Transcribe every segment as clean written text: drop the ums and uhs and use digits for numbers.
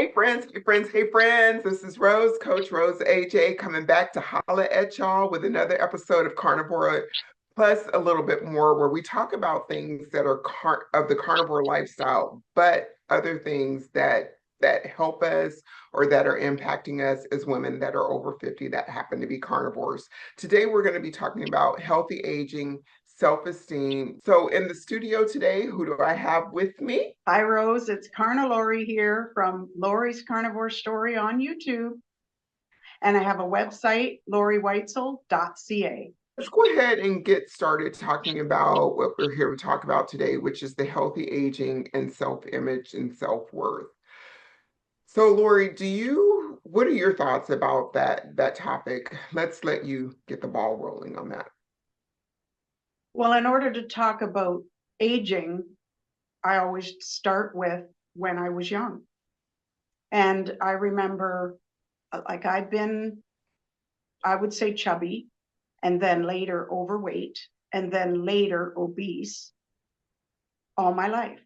Hey friends. This is Rose, Coach Rose AJ, coming back to holla at y'all with another episode of Carnivore, plus a little bit more where we talk about things that are of the carnivore lifestyle, but other things that help us or that are impacting us as women that are over 50 that happen to be carnivores. Today, we're going to be talking about healthy aging, self-esteem. So in the studio today, who do I have with me? Hi, Rose. It's Carna here from Lori's Carnivore Story on YouTube. And I have a website, loriweitzel.ca. Let's go ahead and get started talking about what we're here to talk about today, which is the healthy aging and self-image and self-worth. So, Lori, what are your thoughts about that topic? Let's let you get the ball rolling on that. Well, in order to talk about aging, I always start with when I was young. And I remember, like, I would say chubby, and then later overweight, and then later obese all my life,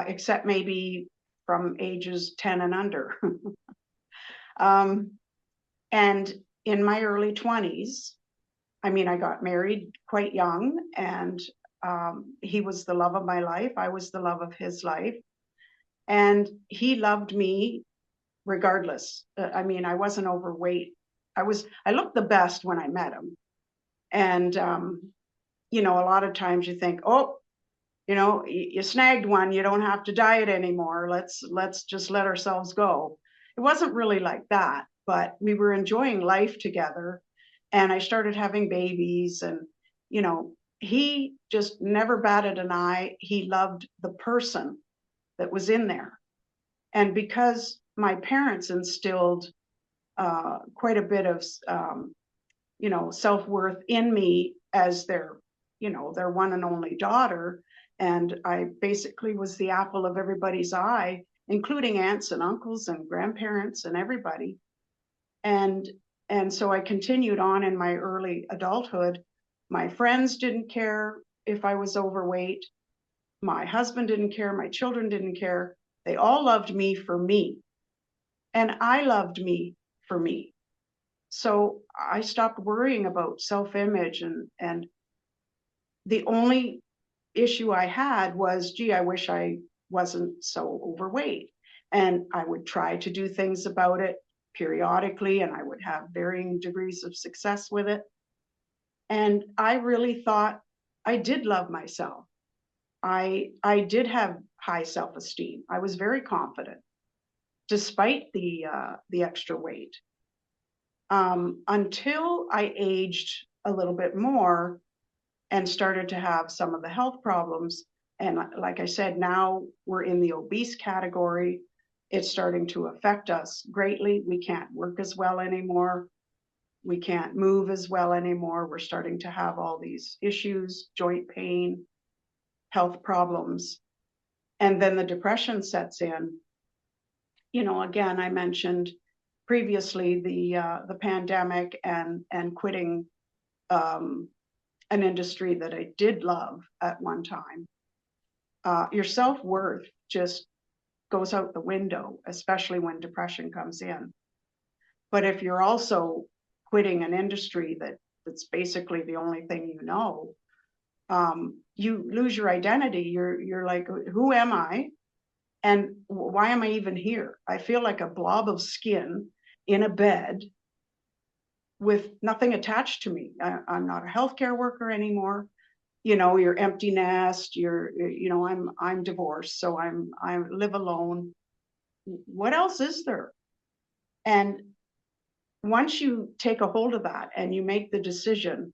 except maybe from ages 10 and under. And in my early 20s, I got married quite young, and he was the love of my life. I was the love of his life. And he loved me regardless. I wasn't overweight. I looked the best when I met him. And, a lot of times you think, oh, you snagged one, you don't have to diet anymore. Let's just let ourselves go. It wasn't really like that, but we were enjoying life together. And I started having babies, and, he just never batted an eye. He loved the person that was in there. And because my parents instilled quite a bit of, self-worth in me as their one and only daughter. And I basically was the apple of everybody's eye, including aunts and uncles and grandparents and everybody. And and so I continued on in my early adulthood. My friends didn't care if I was overweight. My husband didn't care. My children didn't care. They all loved me for me. And I loved me for me. So I stopped worrying about self-image, and the only issue I had was, gee, I wish I wasn't so overweight. And I would try to do things about it periodically, and I would have varying degrees of success with it. And I really thought I did love myself. I did have high self-esteem. I was very confident, despite the extra weight. Until I aged a little bit more and started to have some of the health problems. And like I said, now we're in the obese category. It's starting to affect us greatly. We can't work as well anymore. We can't move as well anymore. We're starting to have all these issues, joint pain, health problems. And then the depression sets in. Again, I mentioned previously the pandemic and quitting an industry that I did love at one time. Your self-worth just goes out the window, especially when depression comes in. But if you're also quitting an industry that's basically the only thing you lose your identity. You're like, who am I? And why am I even here? I feel like a blob of skin in a bed with nothing attached to me. I'm not a healthcare worker anymore. You're empty nest. I'm divorced, so I live alone. What else is there? And once you take a hold of that and you make the decision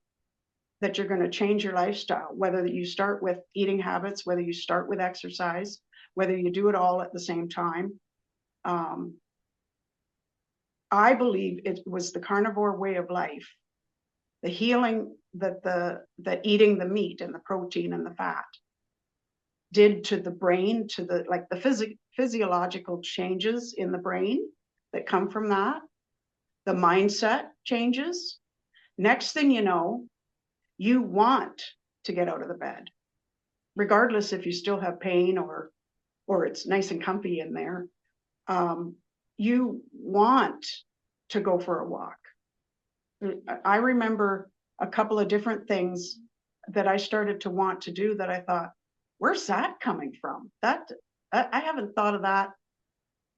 that you're going to change your lifestyle, whether you start with eating habits, whether you start with exercise, whether you do it all at the same time, I believe it was the carnivore way of life, the healing that eating the meat and the protein and the fat did to the brain, to the physiological changes in the brain that come from that, the mindset changes. Next thing you know, you want to get out of the bed, regardless if you still have pain or it's nice and comfy in there. you want to go for a walk. I remember a couple of different things that I started to want to do that I thought, where's that coming from? That I haven't thought of that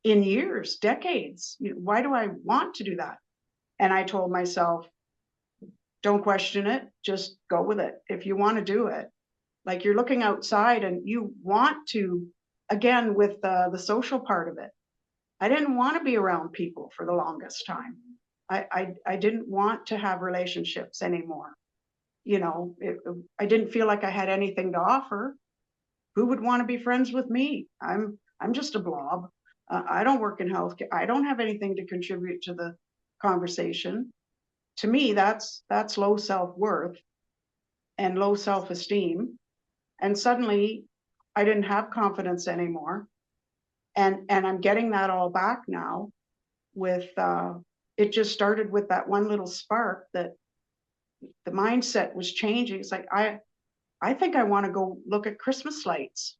in years, decades. Why do I want to do that? And I told myself, don't question it, just go with it. If you want to do it, like you're looking outside and you want to, again, with the social part of it. I didn't want to be around people for the longest time. I didn't want to have relationships anymore. I didn't feel like I had anything to offer. Who would want to be friends with me? I'm just a blob. I don't work in healthcare. I don't have anything to contribute to the conversation. To me, that's low self-worth and low self-esteem. And suddenly I didn't have confidence anymore. And I'm getting that all back now with it just started with that one little spark that the mindset was changing. It's like I think I want to go look at Christmas lights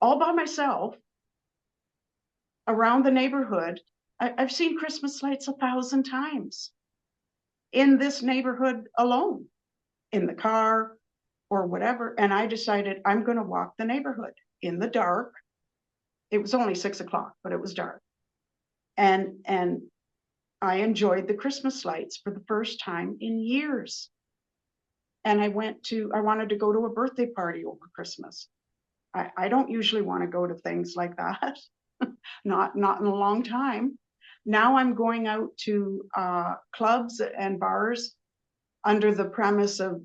all by myself around the neighborhood. I've seen Christmas lights 1,000 times in this neighborhood alone, in the car or whatever. And I decided I'm going to walk the neighborhood in the dark. It was only 6 o'clock, but it was dark. And I enjoyed the Christmas lights for the first time in years. And I wanted to go to a birthday party over Christmas. I don't usually want to go to things like that, not in a long time. Now I'm going out to clubs and bars under the premise of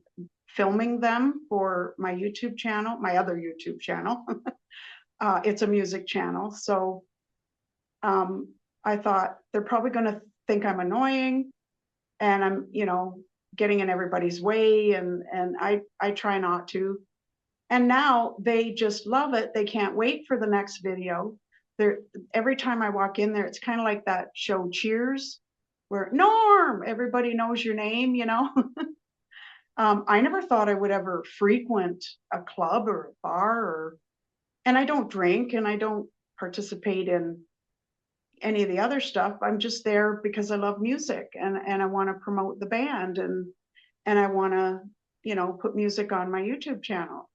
filming them for my YouTube channel, my other YouTube channel. It's a music channel. So I thought they're probably going to think I'm annoying and I'm, getting in everybody's way. And I try not to. And now they just love it. They can't wait for the next video. Every time I walk in there, it's kind of like that show Cheers, where Norm, everybody knows your name. I never thought I would ever frequent a club or a bar, and I don't drink and I don't participate in any of the other stuff. I'm just there because I love music and I want to promote the band and I want to, put music on my YouTube channel.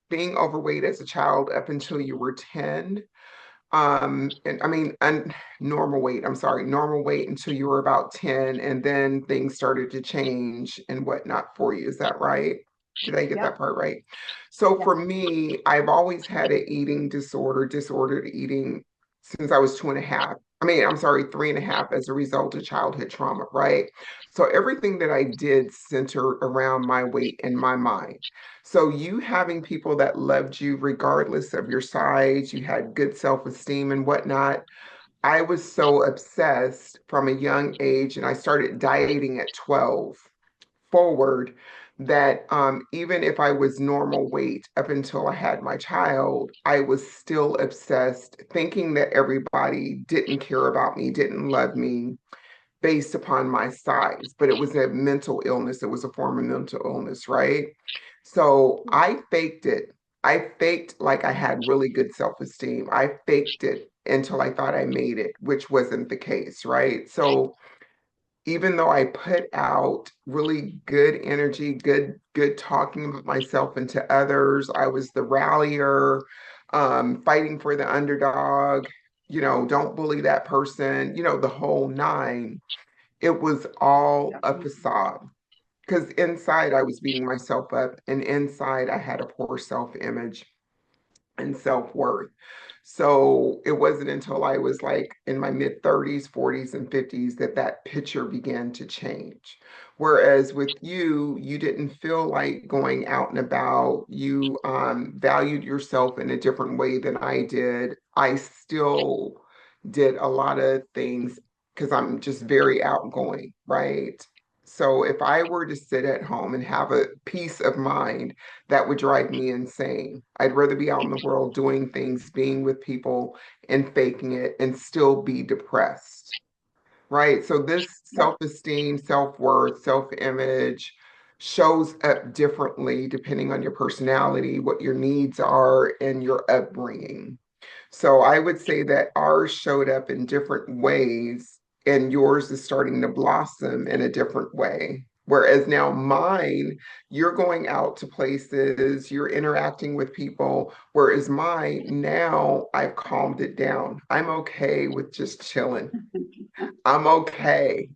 Being overweight as a child up until you were 10, and I mean, normal weight, I'm sorry, normal weight until you were about 10, and then things started to change and whatnot for you. Is that right? Did I get Yep. that part right? So Yep. for me, I've always had an eating disorder, disordered eating since I was 2.5. I mean, I'm sorry, 3.5 as a result of childhood trauma, right? So everything that I did centered around my weight and my mind. So you having people that loved you regardless of your size, you had good self-esteem and whatnot. I was so obsessed from a young age, and I started dieting at 12 forward that even if I was normal weight up until I had my child, I was still obsessed, thinking that everybody didn't care about me, didn't love me, based upon my size, but it was a mental illness. It was a form of mental illness, right? So I faked it. I faked like I had really good self-esteem. I faked it until I thought I made it, which wasn't the case, right? So even though I put out really good energy, good talking about myself and to others, I was the rallier, fighting for the underdog, don't bully that person, the whole nine. It was all Yep. a facade because inside I was beating myself up and inside I had a poor self-image and self-worth. So it wasn't until I was like in my mid 30s, 40s, and 50s that that picture began to change. Whereas with you, you didn't feel like going out and about. You valued yourself in a different way than I did. I still did a lot of things because I'm just very outgoing, right? So if I were to sit at home and have a peace of mind, that would drive me insane. I'd rather be out in the world doing things, being with people and faking it and still be depressed, right? So this Yep. self-esteem, self-worth, self-image shows up differently depending on your personality, what your needs are, and your upbringing. So I would say that ours showed up in different ways, and yours is starting to blossom in a different way. Whereas now mine, you're going out to places, you're interacting with people. Whereas mine, now I've calmed it down. I'm okay with just chilling. I'm okay.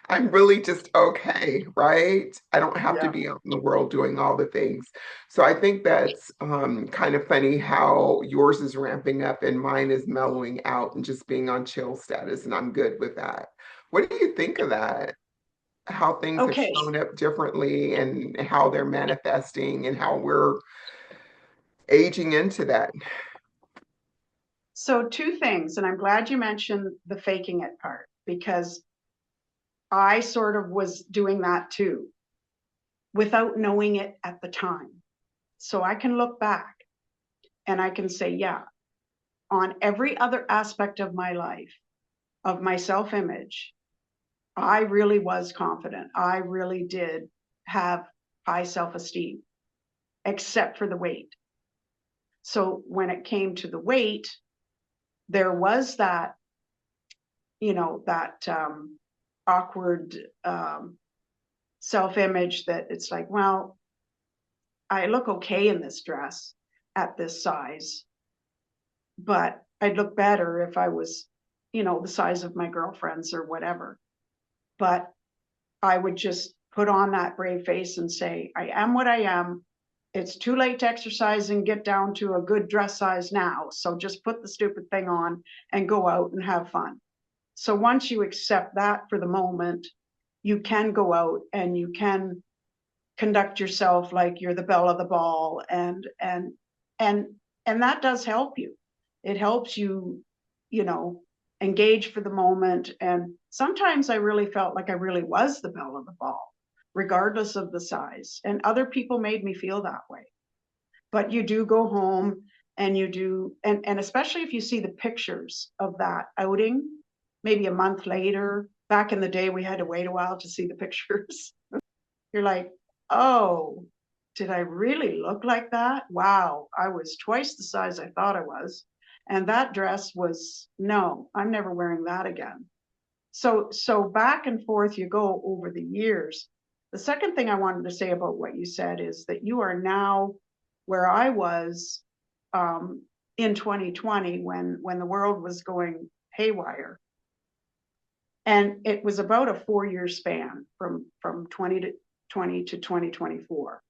I'm really just okay, right? I don't have to Yeah. be out in the world doing all the things. So I think that's kind of funny how yours is ramping up and mine is mellowing out and just being on chill status, and I'm good with that. What do you think of that? How things have Okay. shown up differently and how they're manifesting and how we're aging into that. So two things, and I'm glad you mentioned the faking it part because I sort of was doing that too without knowing it at the time. So I can look back and I can say, yeah, on every other aspect of my life, of my self image, I really was confident. I really did have high self esteem, except for the weight. So when it came to the weight, there was that, that awkward self image that it's like, well, I look okay in this dress at this size, but I'd look better if I was, the size of my girlfriends or whatever. But I would just put on that brave face and say, I am what I am. It's too late to exercise and get down to a good dress size now. So just put the stupid thing on and go out and have fun. So once you accept that for the moment, you can go out and you can conduct yourself like you're the belle of the ball, and and that does help you. It helps you, you know engage for the moment. And sometimes I really felt like I really was the belle of the ball, regardless of the size, and other people made me feel that way. But you do go home and you do, and especially if you see the pictures of that outing maybe a month later. Back in the day we had to wait a while to see the pictures. You're like, oh, did I really look like that? Wow, I was twice the size I thought I was. And that dress was, no, I'm never wearing that again. So back and forth you go over the years. The second thing I wanted to say about what you said is that you are now where I was in 2020 when the world was going haywire. And it was about a 4-year span from 2020 to 2024,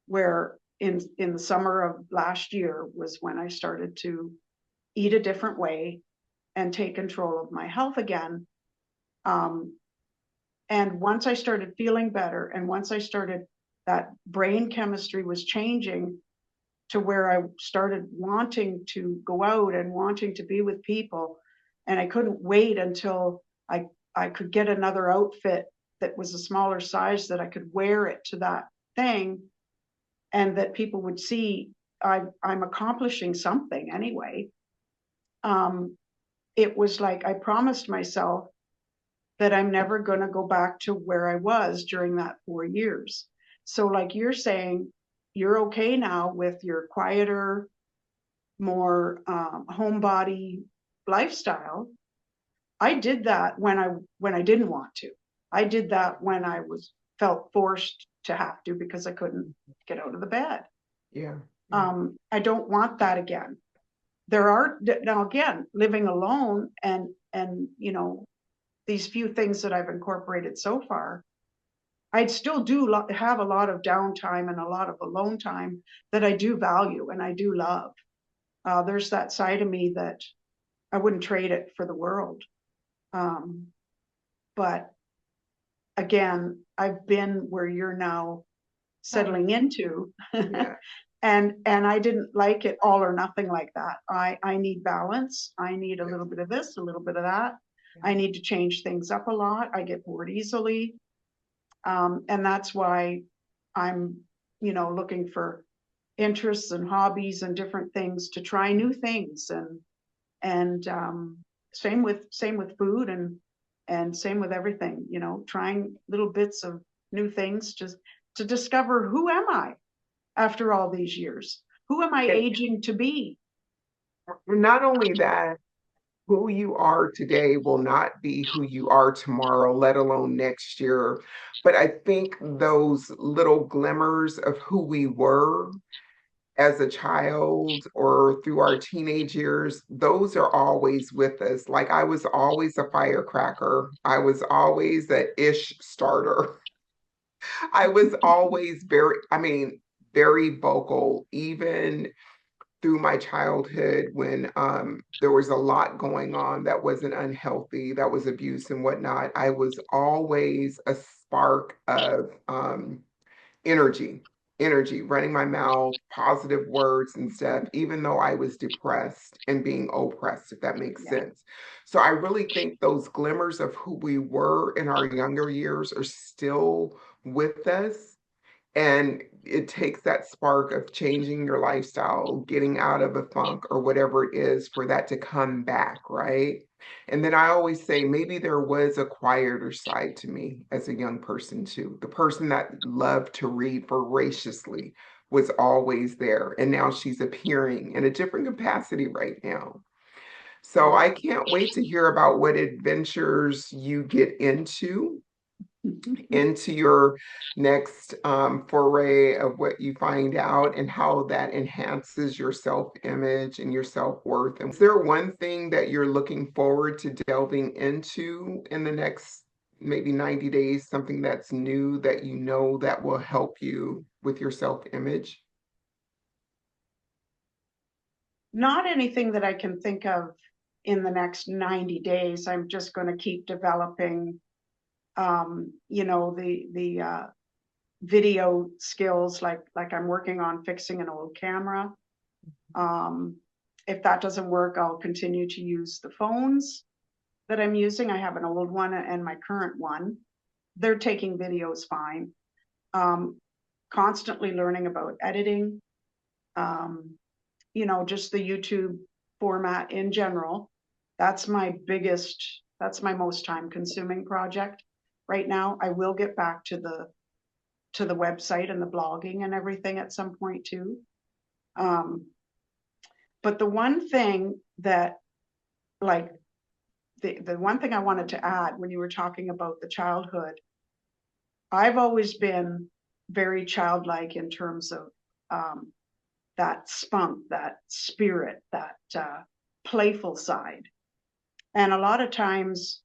where in the summer of last year was when I started to eat a different way and take control of my health again. And once I started feeling better, and once I started, that brain chemistry was changing to where I started wanting to go out and wanting to be with people. And I couldn't wait until I could get another outfit that was a smaller size, that I could wear it to that thing, and that people would see I'm accomplishing something anyway. It was like I promised myself that I'm never going to go back to where I was during that 4 years. So, like you're saying, you're okay now with your quieter, more homebody lifestyle. I did that when I didn't want to. I did that when I was felt forced to have to because I couldn't get out of the bed. Yeah. Yeah. I don't want that again. There are now, again, living alone, and these few things that I've incorporated so far, I'd still do have a lot of downtime and a lot of alone time that I do value and I do love. There's that side of me that I wouldn't trade it for the world. Um, but again, I've been where you're now settling into. Yeah. And I didn't like it all or nothing like that. I need balance. I need a little bit of this, a little bit of that. I need to change things up a lot. I get bored easily. And that's why I'm, looking for interests and hobbies and different things to try new things. And same with food, and same with everything, trying little bits of new things just to discover, who am I after all these years? Who am I And aging to be? Not only that, who you are today will not be who you are tomorrow, let alone next year. But I think those little glimmers of who we were as a child or through our teenage years, those are always with us. Like I was always a firecracker. I was always a ish starter. I was always very vocal, even through my childhood when there was a lot going on that wasn't unhealthy, that was abuse and whatnot. I was always a spark of energy, energy, running my mouth, positive words and stuff, even though I was depressed and being oppressed, if that makes Yeah. sense. So I really think those glimmers of who we were in our younger years are still with us, and it takes that spark of changing your lifestyle, getting out of a funk or whatever it is for that to come back, right? And then I always say maybe there was a quieter side to me as a young person too. The person that loved to read voraciously was always there. And now she's appearing in a different capacity right now. So Yeah. I can't wait to hear about what adventures you get into your next foray of what you find out and how that enhances your self-image and your self-worth. And is there one thing that you're looking forward to delving into in the next maybe 90 days, something that's new that you know that will help you with your self-image? Not anything that I can think of in the next 90 days. I'm just going to keep developing, the video skills, like I'm working on fixing an old camera. Um, if that doesn't work, I'll continue to use the phones that I'm using. I have an old one and my current one. They're taking videos fine. Um, Constantly learning about editing, um, just the YouTube format in general. That's my most time consuming project right now. I will get back to the website and the blogging and everything at some point too. Um, but the one thing that like the one thing I wanted to add when you were talking about the childhood, I've always been very childlike in terms of um, that spunk, that spirit, that playful side. And a lot of times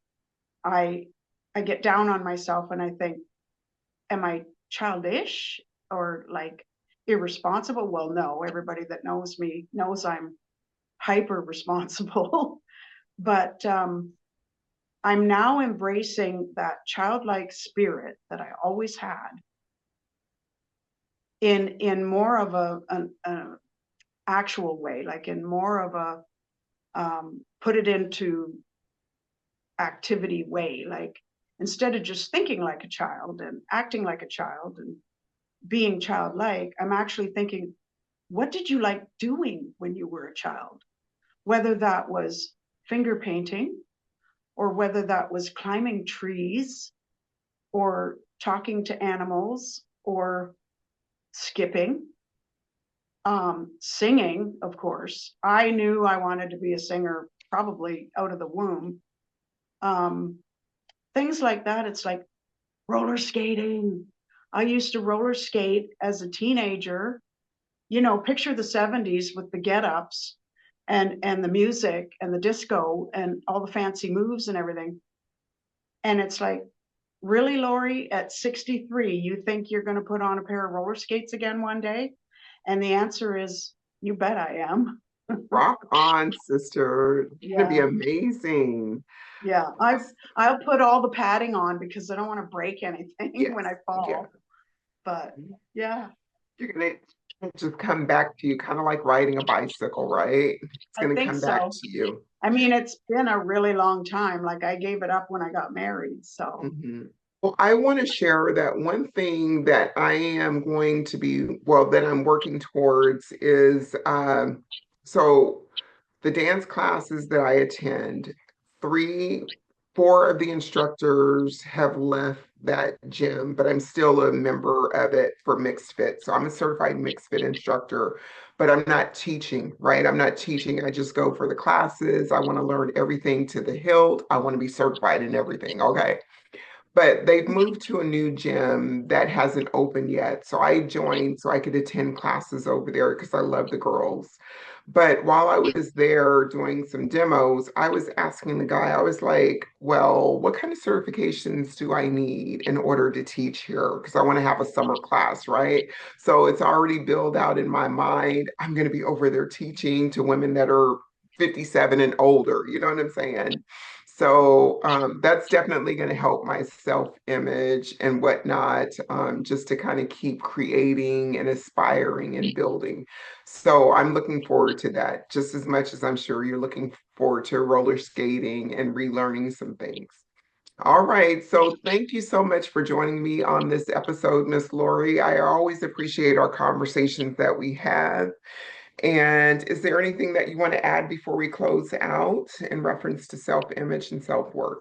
I I get down on myself and I think, am I childish or like irresponsible? Well, no, everybody that knows me knows I'm hyper responsible. But I'm now embracing that childlike spirit that I always had in more of an actual way, like in more of a put it into activity way, like instead of just thinking like a child and acting like a child and being childlike, I'm actually thinking, what did you like doing when you were a child? Whether that was finger painting or whether that was climbing trees or talking to animals or skipping, singing, of course. I knew I wanted to be a singer probably out of the womb. Um, Things like that. It's like roller skating. I used to roller skate as a teenager. Picture the 70s with the get-ups and the music and the disco and all the fancy moves and everything. And it's like, really, Lori, at 63, you think you're going to put on a pair of roller skates again one day? And the answer is, you bet I am. Rock on, sister. It's going to be Yeah. amazing. Yeah. I'll put all the padding on because I don't want to break anything when Yes, I yeah. fall. But yeah, You're gonna just come back to you, kind of like riding a bicycle, right? It's I gonna think come back so. to you. I mean, it's been a really long time. Like I gave it up when I got married. So Mhm. Well, I want to share that one thing that I am going to be, well, that I'm working towards is so the dance classes that I attend, three, four of the instructors have left that gym, but I'm still a member of it for mixed fit. So I'm a certified mixed fit instructor. but I'm not teaching, right? I'm not teaching. I just go for the classes. I want to learn everything to the hilt. I want to be certified in everything. Okay. But they've moved to a new gym that hasn't opened yet. So I joined so I could attend classes over there because I love the girls. But while I was there doing some demos, I was asking the guy, I was like, well, what kind of certifications do I need in order to teach here? Because I want to have a summer class, right? So it's already built out in my mind. I'm going to be over there teaching to women that are 57 and older. You know what I'm saying? So that's definitely going to help my self-image and whatnot, just to kind of keep creating and aspiring and building. So I'm looking forward to that just as much as I'm sure you're looking forward to roller skating and relearning some things. All right. So thank you so much for joining me on this episode, Miss Lori. I always appreciate our conversations that we have. And is there anything that you want to add before we close out in reference to self-image and self-worth?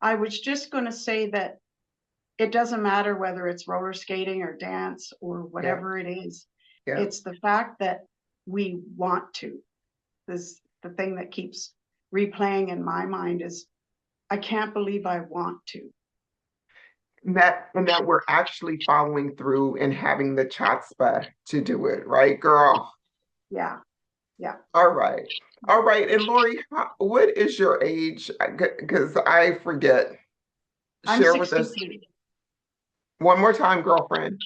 I was just going to say that it doesn't matter whether it's roller skating or dance or Yeah, whatever it is. yeah. It's the fact that we want to. This the thing that keeps replaying in my mind is I can't believe I want to. And that we're actually following through and having the chutzpah to do it, right, girl? Yeah, yeah. All right. All right. And Lori, what is your age? Because I forget. I'm Share with us 63. one more time, girlfriend.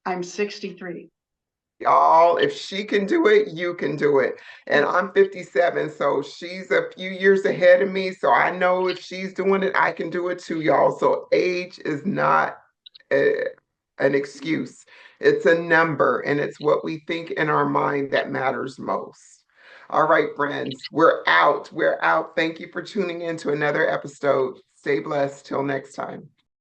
I'm 63. Y'all, if she can do it, you can do it. And I'm 57, so she's a few years ahead of me. So I know if she's doing it, I can do it too, y'all. So age is not a, an excuse. It's a number, and it's what we think in our mind that matters most. All right, friends, we're out. We're out. Thank you for tuning in to another episode. Stay blessed. Till next time.